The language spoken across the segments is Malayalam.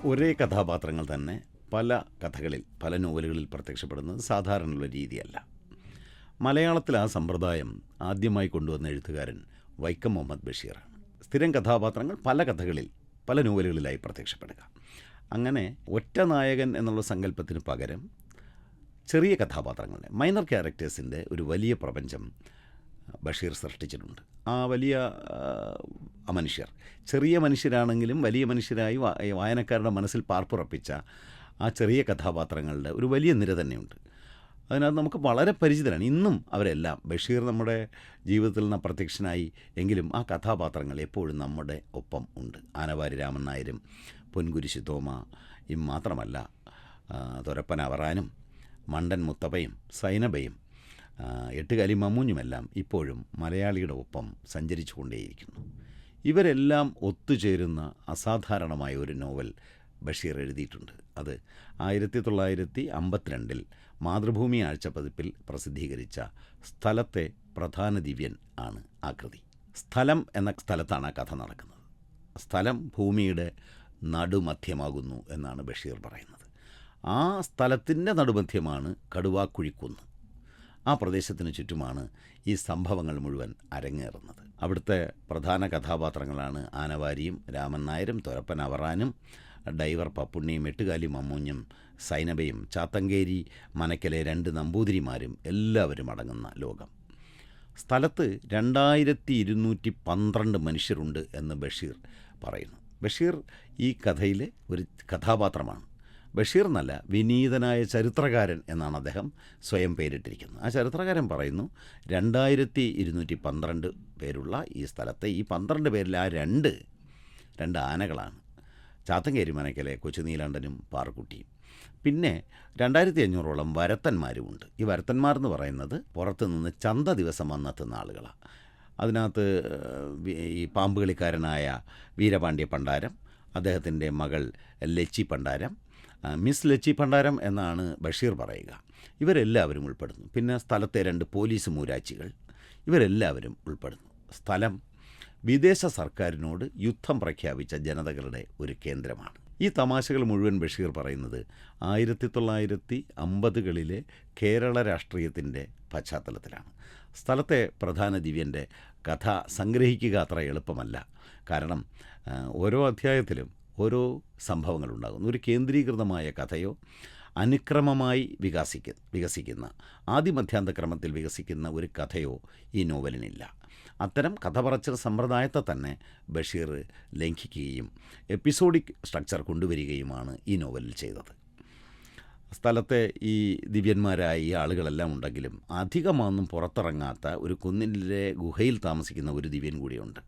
ഒരേ കഥാപാത്രങ്ങൾ തന്നെ പല കഥകളിൽ, പല നോവലുകളിൽ പ്രത്യക്ഷപ്പെടുന്നത് സാധാരണയുള്ള രീതിയല്ല. മലയാളത്തിൽ ആ സമ്പ്രദായം ആദ്യമായി കൊണ്ടുവന്ന എഴുത്തുകാരൻ വൈക്കം മുഹമ്മദ് ബഷീറാണ്. സ്ഥിരം കഥാപാത്രങ്ങൾ പല കഥകളിൽ, പല നോവലുകളിലായി പ്രത്യക്ഷപ്പെടുക. അങ്ങനെ ഒറ്റ നായകൻ എന്നുള്ള സങ്കല്പത്തിന് പകരം ചെറിയ കഥാപാത്രങ്ങളുടെ, മൈനർ ക്യാരക്ടേഴ്സിൻ്റെ ഒരു വലിയ പ്രപഞ്ചം ബഷീർ സൃഷ്ടിച്ചിട്ടുണ്ട്. ആ വലിയ മനുഷ്യർ ചെറിയ മനുഷ്യരാണെങ്കിലും വലിയ മനുഷ്യരായി വായനക്കാരുടെ മനസ്സിൽ പാർപ്പുറപ്പിച്ച ആ ചെറിയ കഥാപാത്രങ്ങളുടെ ഒരു വലിയ നിര തന്നെയുണ്ട്. അതിനകത്ത് നമുക്ക് വളരെ പരിചിതരാണ്. ഇന്നും അവരെല്ലാം, ബഷീർ നമ്മുടെ ജീവിതത്തിൽ നിന്ന് അപ്രത്യക്ഷനായി എങ്കിലും ആ കഥാപാത്രങ്ങൾ എപ്പോഴും നമ്മുടെ ഒപ്പം ഉണ്ട്. ആനവാരി രാമൻ നായരും പൊൻകുരിശ് തോമയും മാത്രമല്ല, തുരപ്പൻ അവറാനും മണ്ടൻ മുത്തപ്പയും സൈനബയും എട്ടുകാലി മമ്മൂഞ്ഞുമെല്ലാം ഇപ്പോഴും മലയാളിയുടെ ഒപ്പം സഞ്ചരിച്ചു കൊണ്ടേയിരിക്കുന്നു. ഇവരെല്ലാം ഒത്തുചേരുന്ന അസാധാരണമായ ഒരു നോവൽ ബഷീർ എഴുതിയിട്ടുണ്ട്. അത് 1952 മാതൃഭൂമി ആഴ്ചപ്പതിപ്പിൽ പ്രസിദ്ധീകരിച്ച സ്ഥലത്തെ പ്രധാന ദിവ്യൻ ആണ് ആ കൃതി. സ്ഥലം എന്ന സ്ഥലത്താണ് ആ കഥ നടക്കുന്നത്. സ്ഥലം ഭൂമിയുടെ നടുമധ്യമാകുന്നു എന്നാണ് ബഷീർ പറയുന്നത്. ആ സ്ഥലത്തിൻ്റെ നടുമധ്യമാണ് കടുവാക്കുഴിക്കുന്ന്. ആ പ്രദേശത്തിന് ചുറ്റുമാണ് ഈ സംഭവങ്ങൾ മുഴുവൻ അരങ്ങേറുന്നത്. അവിടുത്തെ പ്രധാന കഥാപാത്രങ്ങളാണ് ആനവാരിയും രാമൻ നായരും തുരപ്പൻ അവറാനും ഡൈവർ പപ്പുണ്ണിയും എട്ടുകാലി മമ്മൂഞ്ഞും സൈനബയും ചാത്തങ്കേരി മനക്കലെ 2 നമ്പൂതിരിമാരും എല്ലാവരും അടങ്ങുന്ന ലോകം. സ്ഥലത്ത് 2212 മനുഷ്യരുണ്ട് എന്ന് ബഷീർ പറയുന്നു. ബഷീർ ഈ കഥയിലെ ഒരു കഥാപാത്രമാണ്. ബഷീർ എന്നല്ല, വിനീതനായ ചരിത്രകാരൻ എന്നാണ് അദ്ദേഹം സ്വയം പേരിട്ടിരിക്കുന്നത്. ആ ചരിത്രകാരൻ പറയുന്നു 2212 പേരുള്ള ഈ സ്ഥലത്തെ ഈ 12 പേരിൽ ആ രണ്ട് ആനകളാണ് ചാത്തങ്കേരി മനക്കലെ കൊച്ചുനീലാണ്ടനും പാറക്കുട്ടിയും. പിന്നെ 2500ഓളം വരത്തന്മാരുമുണ്ട്. ഈ വരത്തന്മാരെന്ന് പറയുന്നത് പുറത്തു നിന്ന് ചന്ത ദിവസം വന്നെത്തുന്ന ആളുകളാണ്. അതിനകത്ത് ഈ പാമ്പുകളിക്കാരനായ വീരപാണ്ഡ്യ പണ്ടാരം, അദ്ദേഹത്തിൻ്റെ മകൾ ലച്ചി പണ്ടാരം, മിസ് ലച്ചി പണ്ടാരം എന്നാണ് ബഷീർ പറയുക. ഇവരെല്ലാവരും ഉൾപ്പെടുന്നു. പിന്നെ സ്ഥലത്തെ 2 പോലീസ് മൂരാച്ചികൾ, ഇവരെല്ലാവരും ഉൾപ്പെടുന്നു. സ്ഥലം വിദേശ സർക്കാരിനോട് യുദ്ധം പ്രഖ്യാപിച്ച ജനതകളുടെ ഒരു കേന്ദ്രമാണ്. ഈ തമാശകൾ മുഴുവൻ ബഷീർ പറയുന്നത് 1950കളിലെ കേരള രാഷ്ട്രീയത്തിൻ്റെ പശ്ചാത്തലത്തിലാണ്. സ്ഥലത്തെ പ്രധാന ദിവ്യൻ്റെ കഥ സംഗ്രഹിക്കുക അത്ര എളുപ്പമല്ല. കാരണം ഓരോ അധ്യായത്തിലും ഓരോ സംഭവങ്ങളുണ്ടാകുന്നു. ഒരു കേന്ദ്രീകൃതമായ കഥയോ അനുക്രമമായി വികസിക്കുന്ന ആദിമധ്യാന്തക്രമത്തിൽ വികസിക്കുന്ന ഒരു കഥയോ ഈ നോവലിനില്ല. അത്തരം കഥ പറച്ചിൽ സമ്പ്രദായത്തെ തന്നെ ബഷീർ ലംഘിക്കുകയും എപ്പിസോഡിക് സ്ട്രക്ചർ കൊണ്ടുവരികയുമാണ് ഈ നോവലിൽ ചെയ്തത്. സ്ഥലത്തെ ഈ ദിവ്യന്മാരായ ഈ ആളുകളെല്ലാം ഉണ്ടെങ്കിലും അധികമൊന്നും പുറത്തിറങ്ങാത്ത ഒരു കുന്നിലെ ഗുഹയിൽ താമസിക്കുന്ന ഒരു ദിവ്യൻ കൂടിയുണ്ട്.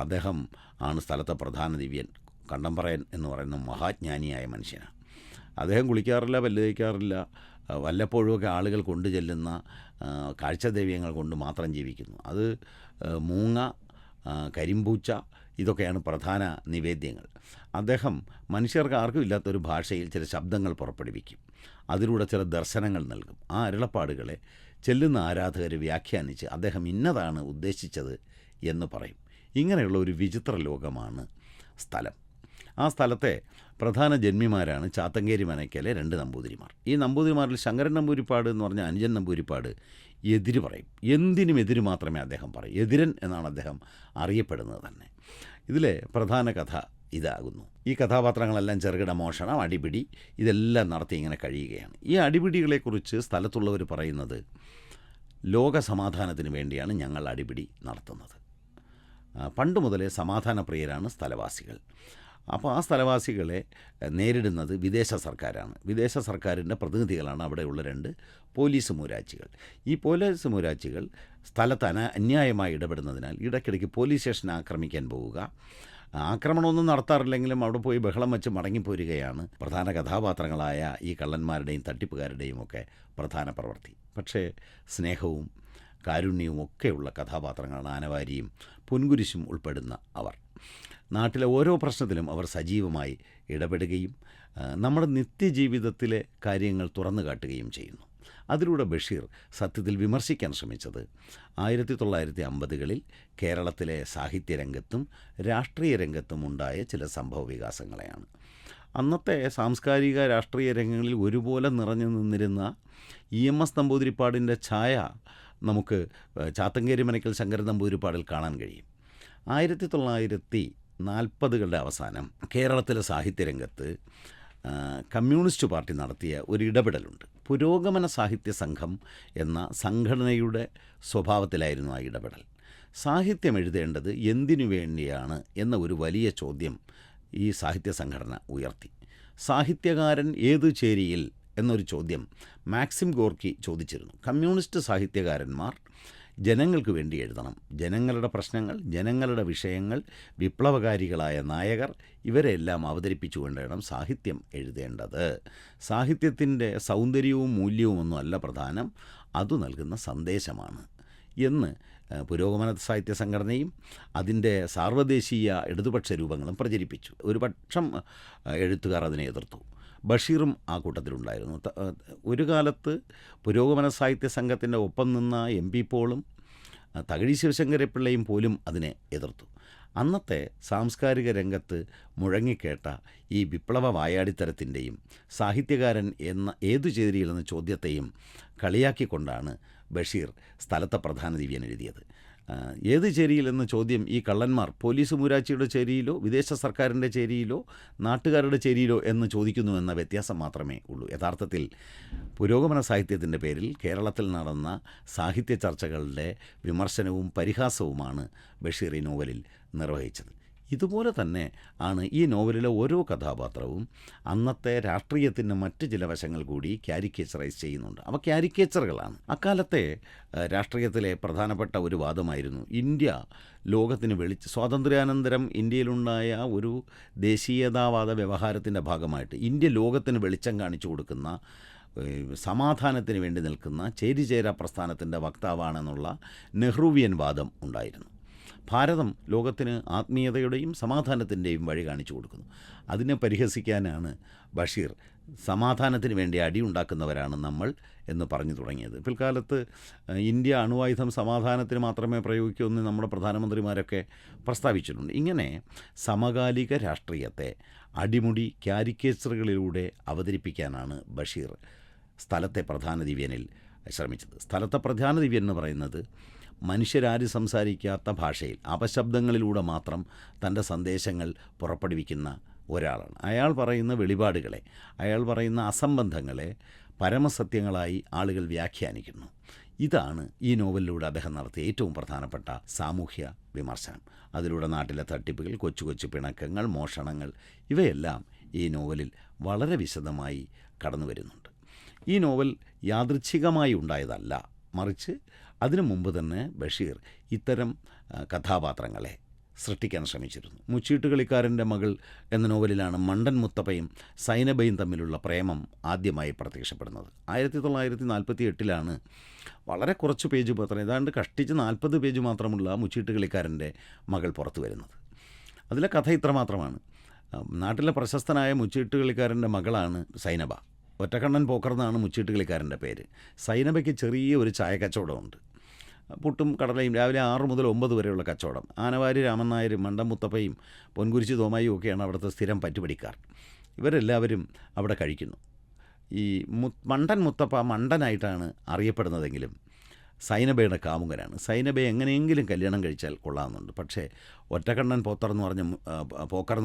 അദ്ദേഹം ആണ് സ്ഥലത്തെ പ്രധാന ദിവ്യൻ. കണ്ടംപറയൻ എന്ന് പറയുന്ന മഹാജ്ഞാനിയായ മനുഷ്യനാണ്. അദ്ദേഹം കുളിക്കാറില്ല, പല്ല് തേക്കാറില്ല. വല്ലപ്പോഴുമൊക്കെ ആളുകൾ കൊണ്ടു ചെല്ലുന്ന കാഴ്ചദ്രവ്യങ്ങൾ കൊണ്ട് മാത്രം ജീവിക്കുന്നു. അത് മൂങ്ങ, കരിമ്പൂച്ച, ഇതൊക്കെയാണ് പ്രധാന നിവേദ്യങ്ങൾ. അദ്ദേഹം മനുഷ്യർക്ക് ആർക്കും ഇല്ലാത്തൊരു ഭാഷയിൽ ചില ശബ്ദങ്ങൾ പുറപ്പെടുവിക്കും. അതിലൂടെ ചില ദർശനങ്ങൾ നൽകും. ആ അരുളപ്പാടുകളെ ചെല്ലുന്ന ആരാധകർ വ്യാഖ്യാനിച്ച് അദ്ദേഹം ഇന്നതാണ് ഉദ്ദേശിച്ചത് എന്ന് പറയും. ഇങ്ങനെയുള്ള ഒരു വിചിത്ര ലോകമാണ് സ്ഥലം. ആ സ്ഥലത്തെ പ്രധാന ജന്മിമാരാണ് ചാത്തങ്കേരി മനക്കലെ 2 നമ്പൂതിരിമാർ. ഈ നമ്പൂതിരിമാരിൽ ശങ്കരൻ നമ്പൂരിപ്പാട് എന്ന് പറഞ്ഞ അനുജൻ നമ്പൂരിപ്പാട് എതിര് പറയും. എന്തിനും എതിര് മാത്രമേ അദ്ദേഹം പറയൂ. എതിരൻ എന്നാണ് അദ്ദേഹം അറിയപ്പെടുന്നത് തന്നെ. ഇതിലെ പ്രധാന കഥ ഇതാകുന്നു. ഈ കഥാപാത്രങ്ങളെല്ലാം ചെറുകിട മോഷണം, അടിപിടി ഇതെല്ലാം നടത്തി ഇങ്ങനെ കഴിയുകയാണ്. ഈ അടിപിടികളെക്കുറിച്ച് സ്ഥലത്തുള്ളവർ പറയുന്നത് ലോക സമാധാനത്തിന് വേണ്ടിയാണ് ഞങ്ങൾ അടിപിടി നടത്തുന്നത്. പണ്ട് മുതലേ സമാധാനപ്രിയരാണ് സ്ഥലവാസികൾ. അപ്പോൾ ആ സ്ഥലവാസികളെ നേരിടുന്നത് വിദേശ സർക്കാരാണ്. വിദേശ സർക്കാരിൻ്റെ പ്രതിനിധികളാണ് അവിടെയുള്ള 2 പോലീസ് മൂരാച്ചികൾ. ഈ പോലീസ് മൂരാച്ചികൾ സ്ഥലത്ത് അന്യായമായി ഇടപെടുന്നതിനാൽ ഇടയ്ക്കിടയ്ക്ക് പോലീസ് സ്റ്റേഷൻ ആക്രമിക്കാൻ പോവുക. ആക്രമണമൊന്നും നടത്താറില്ലെങ്കിലും അവിടെ പോയി ബഹളം വെച്ച് മടങ്ങിപ്പോരുകയാണ് പ്രധാന കഥാപാത്രങ്ങളായ ഈ കള്ളന്മാരുടെയും തട്ടിപ്പുകാരുടെയും ഒക്കെ പ്രധാന പ്രവൃത്തി. പക്ഷേ സ്നേഹവും കാരുണ്യവും ഒക്കെയുള്ള കഥാപാത്രങ്ങളാണ് ആനവാരിയും പൊൻകുരിശും ഉൾപ്പെടുന്ന അവർ. നാട്ടിലെ ഓരോ പ്രശ്നത്തിലും അവർ സജീവമായി ഇടപെടുകയും നമ്മുടെ നിത്യജീവിതത്തിലെ കാര്യങ്ങൾ തുറന്നു കാട്ടുകയും ചെയ്യുന്നു. അതിലൂടെ ബഷീർ സത്യത്തിൽ വിമർശിക്കാൻ ശ്രമിച്ചത് 1950കളിൽ കേരളത്തിലെ സാഹിത്യരംഗത്തും രാഷ്ട്രീയ രംഗത്തും ഉണ്ടായ ചില സംഭവ വികാസങ്ങളെയാണ്. അന്നത്തെ സാംസ്കാരിക രാഷ്ട്രീയ രംഗങ്ങളിൽ ഒരുപോലെ നിറഞ്ഞു നിന്നിരുന്ന EMS നമ്പൂതിരിപ്പാടിൻ്റെ ഛായ നമുക്ക് ചാത്തങ്കേരി മനയ്ക്കൽ ശങ്കരൻ നമ്പൂതിരിപ്പാടിൽ കാണാൻ കഴിയും. 1940കളുടെ അവസാനം കേരളത്തിലെ സാഹിത്യരംഗത്ത് കമ്മ്യൂണിസ്റ്റ് പാർട്ടി നടത്തിയ ഒരു ഇടപെടലുണ്ട്. പുരോഗമന സാഹിത്യ സംഘം എന്ന സംഘടനയുടെ സ്വഭാവത്തിലായിരുന്നു ആ ഇടപെടൽ. സാഹിത്യം എഴുതേണ്ടത് എന്തിനു വേണ്ടിയാണ് എന്ന ഒരു വലിയ ചോദ്യം ഈ സാഹിത്യ സംഘടന ഉയർത്തി. സാഹിത്യകാരൻ ഏതു ചേരിയിൽ എന്നൊരു ചോദ്യം മാക്സിം ഗോർക്കി ചോദിച്ചിരുന്നു. കമ്മ്യൂണിസ്റ്റ് സാഹിത്യകാരന്മാർ ജനങ്ങൾക്ക് വേണ്ടി എഴുതണം. ജനങ്ങളുടെ പ്രശ്നങ്ങൾ, ജനങ്ങളുടെ വിഷയങ്ങൾ, വിപ്ലവകാരികളായ നായകർ ഇവരെല്ലാം അവതരിപ്പിച്ചുകൊണ്ട് വേണം സാഹിത്യം എഴുതേണ്ടത്. സാഹിത്യത്തിൻ്റെ സൗന്ദര്യവും മൂല്യവുമൊന്നും അല്ല പ്രധാനം, അതു നൽകുന്ന സന്ദേശമാണ് എന്ന് പുരോഗമന സാഹിത്യ സംഘടനയും അതിൻ്റെ സാർവദേശീയ ഇടതുപക്ഷ രൂപങ്ങളും പ്രചരിപ്പിച്ചു. ഒരു പക്ഷം എഴുത്തുകാർ അതിനെ എതിർത്തു. ബഷീറും ആ കൂട്ടത്തിലുണ്ടായിരുന്നു. ഒരു കാലത്ത് പുരോഗമന സാഹിത്യ സംഘത്തിൻ്റെ ഒപ്പം നിന്ന MP പോളും തകഴി ശിവശങ്കരപ്പിള്ളയും പോലും അതിനെ എതിർത്തു. അന്നത്തെ സാംസ്കാരിക രംഗത്ത് മുഴങ്ങിക്കേട്ട ഈ വിപ്ലവ വായാടിത്തരത്തിൻ്റെയും സാഹിത്യകാരൻ എന്ന ഏതു ചേരിയിലെന്ന ചോദ്യത്തെയും കളിയാക്കിക്കൊണ്ടാണ് ബഷീർ സ്ഥലത്തെ പ്രധാന ദിവ്യൻ എഴുതിയത്. ഏത് ചേരിയിലെന്ന ചോദ്യം ഈ കള്ളന്മാർ പോലീസ് മൂരാച്ചിയുടെ ചേരിയിലോ വിദേശ സർക്കാരിൻ്റെ ചേരിയിലോ നാട്ടുകാരുടെ ചേരിയിലോ എന്ന് ചോദിക്കുന്നുവെന്ന വ്യത്യാസം മാത്രമേ ഉള്ളൂ. യഥാർത്ഥത്തിൽ പുരോഗമന സാഹിത്യത്തിൻ്റെ പേരിൽ കേരളത്തിൽ നടന്ന സാഹിത്യ ചർച്ചകളുടെ വിമർശനവും പരിഹാസവുമാണ് ബഷീർ ഈ നോവലിൽ നിർവഹിച്ചത്. ഇതുപോലെ തന്നെ ആണ് ഈ നോവലിലെ ഓരോ കഥാപാത്രവും അന്നത്തെ രാഷ്ട്രീയത്തിൻ്റെ മറ്റ് ചില വശങ്ങൾ കൂടി ക്യാരിക്കേച്ചറൈസ് ചെയ്യുന്നുണ്ട്. അവ ക്യാരിക്കേച്ചറുകളാണ്. അക്കാലത്തെ രാഷ്ട്രീയത്തിലെ പ്രധാനപ്പെട്ട ഒരു വാദമായിരുന്നു ഇന്ത്യ ലോകത്തിന് സ്വാതന്ത്ര്യാനന്തരം ഇന്ത്യയിലുണ്ടായ ഒരു ദേശീയതാവാദ വ്യവഹാരത്തിൻ്റെ ഭാഗമായിട്ട് ഇന്ത്യ ലോകത്തിന് വെളിച്ചം കാണിച്ചു കൊടുക്കുന്ന, സമാധാനത്തിന് വേണ്ടി നിൽക്കുന്ന ചേരിചേരാ പ്രസ്ഥാനത്തിൻ്റെ വക്താവാണെന്നുള്ള നെഹ്റുവിയൻ വാദം ഉണ്ടായിരുന്നു. ഭാരതം ലോകത്തിന് ആത്മീയതയുടെയും സമാധാനത്തിൻ്റെയും വഴി കാണിച്ചു കൊടുക്കുന്നു. അതിനെ പരിഹസിക്കാനാണ് ബഷീർ സമാധാനത്തിന് വേണ്ടി അടിയുണ്ടാക്കുന്നവരാണ് നമ്മൾ എന്ന് പറഞ്ഞു തുടങ്ങിയത്. പിൽക്കാലത്ത് ഇന്ത്യ അണുവായുധം സമാധാനത്തിന് മാത്രമേ പ്രയോഗിക്കൂ എന്ന് നമ്മുടെ പ്രധാനമന്ത്രിമാരൊക്കെ പ്രസ്താവിച്ചിട്ടുണ്ട്. ഇങ്ങനെ സമകാലിക രാഷ്ട്രീയത്തെ അടിമുടി ക്യാരിക്കേച്ചറുകളിലൂടെ അവതരിപ്പിക്കാനാണ് ബഷീർ സ്ഥലത്തെ പ്രധാന ദിവ്യനിൽ ശ്രമിച്ചത്. സ്ഥലത്തെ പ്രധാന ദിവ്യൻ എന്ന് പറയുന്നത് മനുഷ്യരാരും സംസാരിക്കാത്ത ഭാഷയിൽ അപശബ്ദങ്ങളിലൂടെ മാത്രം തൻ്റെ സന്ദേശങ്ങൾ പുറപ്പെടുവിക്കുന്ന ഒരാളാണ്. അയാൾ പറയുന്ന വെളിപാടുകളെ, അയാൾ പറയുന്ന അസംബന്ധങ്ങളെ പരമസത്യങ്ങളായി ആളുകൾ വ്യാഖ്യാനിക്കുന്നു. ഇതാണ് ഈ നോവലിലൂടെ അദ്ദേഹം നടത്തിയ ഏറ്റവും പ്രധാനപ്പെട്ട സാമൂഹ്യ വിമർശനം. അതിലൂടെ നാട്ടിലെ തട്ടിപ്പുകൾ, കൊച്ചു കൊച്ചു പിണക്കങ്ങൾ, മോഷണങ്ങൾ ഇവയെല്ലാം ഈ നോവലിൽ വളരെ വിശദമായി കടന്നു വരുന്നുണ്ട്. ഈ നോവൽ യാദൃച്ഛികമായി ഉണ്ടായതല്ല, മറിച്ച് അതിനു മുമ്പ് തന്നെ ബഷീർ ഇത്തരം കഥാപാത്രങ്ങളെ സൃഷ്ടിക്കാൻ ശ്രമിച്ചിരുന്നു. മുച്ചീട്ടുകളിക്കാരൻ്റെ മകൾ എന്ന നോവലിലാണ് മണ്ടൻ മുത്തപ്പയും സൈനബയും തമ്മിലുള്ള പ്രേമം ആദ്യമായി പ്രത്യക്ഷപ്പെടുന്നത്. 1948 വളരെ കുറച്ച് പേജ് മാത്രം, ഏതാണ്ട് കഷ്ടിച്ച് 40 പേജ് മാത്രമുള്ള മുച്ചീട്ടുകളിക്കാരൻ്റെ മകൾ പുറത്തു വരുന്നത്. അതിലെ കഥ ഇത്രമാത്രമാണ്. നാട്ടിലെ പ്രശസ്തനായ മുച്ചീട്ടുകളിക്കാരൻ്റെ മകളാണ് സൈനബ. ഒറ്റക്കണ്ണൻ പോക്കർ എന്നാണ് മുച്ചീട്ടുകളിക്കാരൻ്റെ പേര്. സൈനബയ്ക്ക് ചെറിയ ഒരു ചായ കച്ചവടമുണ്ട്. പുട്ടും കടലയും രാവിലെ 6 മുതൽ 9 വരെയുള്ള കച്ചവടം. ആനവാരി രാമൻ നായരും മണ്ടൻ മുത്തപ്പയും പൊൻകുരിശി തോമായും ഒക്കെയാണ് അവിടുത്തെ സ്ഥിരം പറ്റുപിടിക്കാർ. ഇവരെല്ലാവരും അവിടെ കഴിക്കുന്നു. ഈ മണ്ടൻ മുത്തപ്പ മണ്ടനായിട്ടാണ് അറിയപ്പെടുന്നതെങ്കിലും സൈനബയുടെ കാമുകനാണ്. സൈനബയെ എങ്ങനെയെങ്കിലും കല്യാണം കഴിച്ചാൽ കൊള്ളാമെന്നുണ്ട്. പക്ഷേ ഒറ്റക്കണ്ണൻ പോക്കർ എന്ന്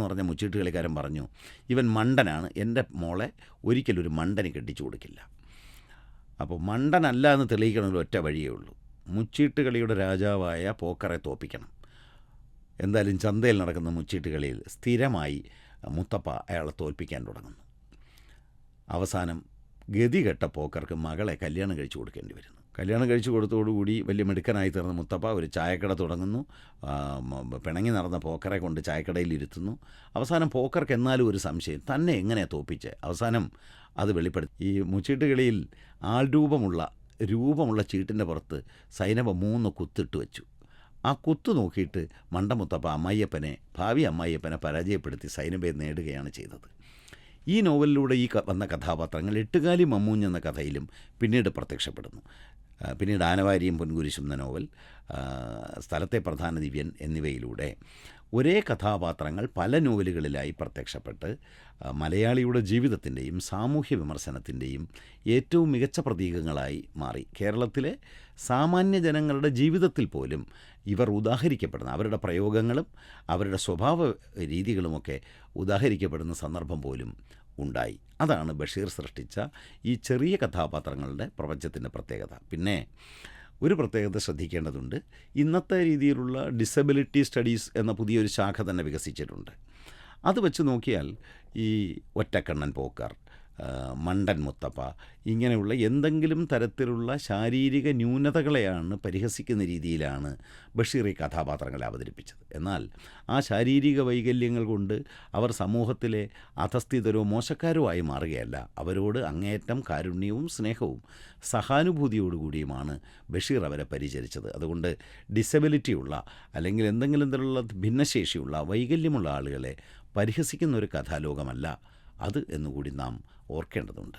പറഞ്ഞ മുച്ചീട്ട് കളിക്കാരൻ പറഞ്ഞു, ഇവൻ മണ്ടനാണ്, എൻ്റെ മോളെ ഒരിക്കലും ഒരു മണ്ടന് കെട്ടിച്ചു കൊടുക്കില്ല. അപ്പോൾ മണ്ടനല്ല എന്ന് തെളിയിക്കണമെങ്കിൽ ഒറ്റ വഴിയേ ഉള്ളൂ, മുച്ചീട്ട് കളിയുടെ രാജാവായ പോക്കറെ തോപ്പിക്കണം. എന്തായാലും ചന്തയിൽ നടക്കുന്ന മുച്ചീട്ട് കളിയിൽ സ്ഥിരമായി മുത്തപ്പ അയാളെ തോൽപ്പിക്കാൻ തുടങ്ങുന്നു. അവസാനം ഗതികെട്ട പോക്കർക്ക് മകളെ കല്യാണം കഴിച്ചു കൊടുക്കേണ്ടി വരുന്നു. കല്യാണം കഴിച്ചു കൊടുത്തോടുകൂടി വലിയ മിടുക്കനായി തീർന്ന മുത്തപ്പ ഒരു ചായക്കട തുടങ്ങുന്നു. പിണങ്ങി നടന്ന പോക്കറെ കൊണ്ട് ചായക്കടയിൽ ഇരുത്തുന്നു. അവസാനം പോക്കർക്ക് എന്നാലും ഒരു സംശയം, തന്നെ എങ്ങനെയാണ് തോപ്പിച്ച്. അവസാനം അത് വെളിപ്പെടുത്തി. ഈ മുച്ചീട്ട് കളിയിൽ രൂപമുള്ള ചീട്ടിൻ്റെ പുറത്ത് സൈനബ 3 കുത്തിട്ട് വെച്ചു. ആ കുത്തു നോക്കിയിട്ട് മണ്ടമുത്തപ്പ ഭാവി അമ്മായിയപ്പനെ പരാജയപ്പെടുത്തി സൈനബയെ നേടുകയാണ് ചെയ്തത്. ഈ നോവലിലൂടെ വന്ന കഥാപാത്രങ്ങൾ എട്ടുകാലി മമ്മൂഞ്ഞ് എന്ന കഥയിലും പിന്നീട് പ്രത്യക്ഷപ്പെടുന്നു. പിന്നീട് ആനവാരിയും പൊൻകുരിശും എന്ന നോവൽ, സ്ഥലത്തെ പ്രധാന ദിവ്യൻ എന്നിവയിലൂടെ ഒരേ കഥാപാത്രങ്ങൾ പല നോവലുകളിലായി പ്രത്യക്ഷപ്പെട്ട് മലയാളിയുടെ ജീവിതത്തിൻ്റെയും സാമൂഹ്യ വിമർശനത്തിൻ്റെയും ഏറ്റവും മികച്ച പ്രതീകങ്ങളായി മാറി. കേരളത്തിലെ സാമാന്യ ജനങ്ങളുടെ ജീവിതത്തിൽ പോലും ഇവർ ഉദാഹരിക്കപ്പെടുന്ന, അവരുടെ പ്രയോഗങ്ങളും അവരുടെ സ്വഭാവ രീതികളുമൊക്കെ ഉദാഹരിക്കപ്പെടുന്ന സന്ദർഭം പോലും ഉണ്ടായി. അതാണ് ബഷീർ സൃഷ്ടിച്ച ഈ ചെറിയ കഥാപാത്രങ്ങളുടെ പ്രപഞ്ചത്തിൻ്റെ പ്രത്യേകത. പിന്നെ ഒരു പ്രത്യേകത ശ്രദ്ധിക്കേണ്ടതുണ്ട്. ഇന്നത്തെ രീതിയിലുള്ള ഡിസബിലിറ്റി സ്റ്റഡീസ് എന്ന പുതിയൊരു ശാഖ തന്നെ വികസിച്ചിട്ടുണ്ട്. അത് വെച്ച് നോക്കിയാൽ ഈ ഒറ്റക്കണ്ണൻ പോക്കാർ, മണ്ടൻ മുത്തപ്പ, ഇങ്ങനെയുള്ള എന്തെങ്കിലും തരത്തിലുള്ള ശാരീരിക ന്യൂനതകളെയാണ് പരിഹസിക്കുന്ന രീതിയിലാണ് ബഷീർ ഈ കഥാപാത്രങ്ങളെ അവതരിപ്പിച്ചത്. എന്നാൽ ആ ശാരീരിക വൈകല്യങ്ങൾ കൊണ്ട് അവർ സമൂഹത്തിലെ അധസ്ഥിതരോ മോശക്കാരോ ആയി മാറുകയല്ല. അവരോട് അങ്ങേയറ്റം കാരുണ്യവും സ്നേഹവും സഹാനുഭൂതിയോടുകൂടിയുമാണ് ബഷീർ അവരെ പരിചരിച്ചത്. അതുകൊണ്ട് ഡിസബിലിറ്റിയുള്ള അല്ലെങ്കിൽ എന്തെങ്കിലും തരത്തിലുള്ള ഭിന്നശേഷിയുള്ള വൈകല്യമുള്ള ആളുകളെ പരിഹസിക്കുന്ന ഒരു കഥാലോകമല്ല അത് എന്നുകൂടി നാം ഓർക്കേണ്ടതുണ്ട്.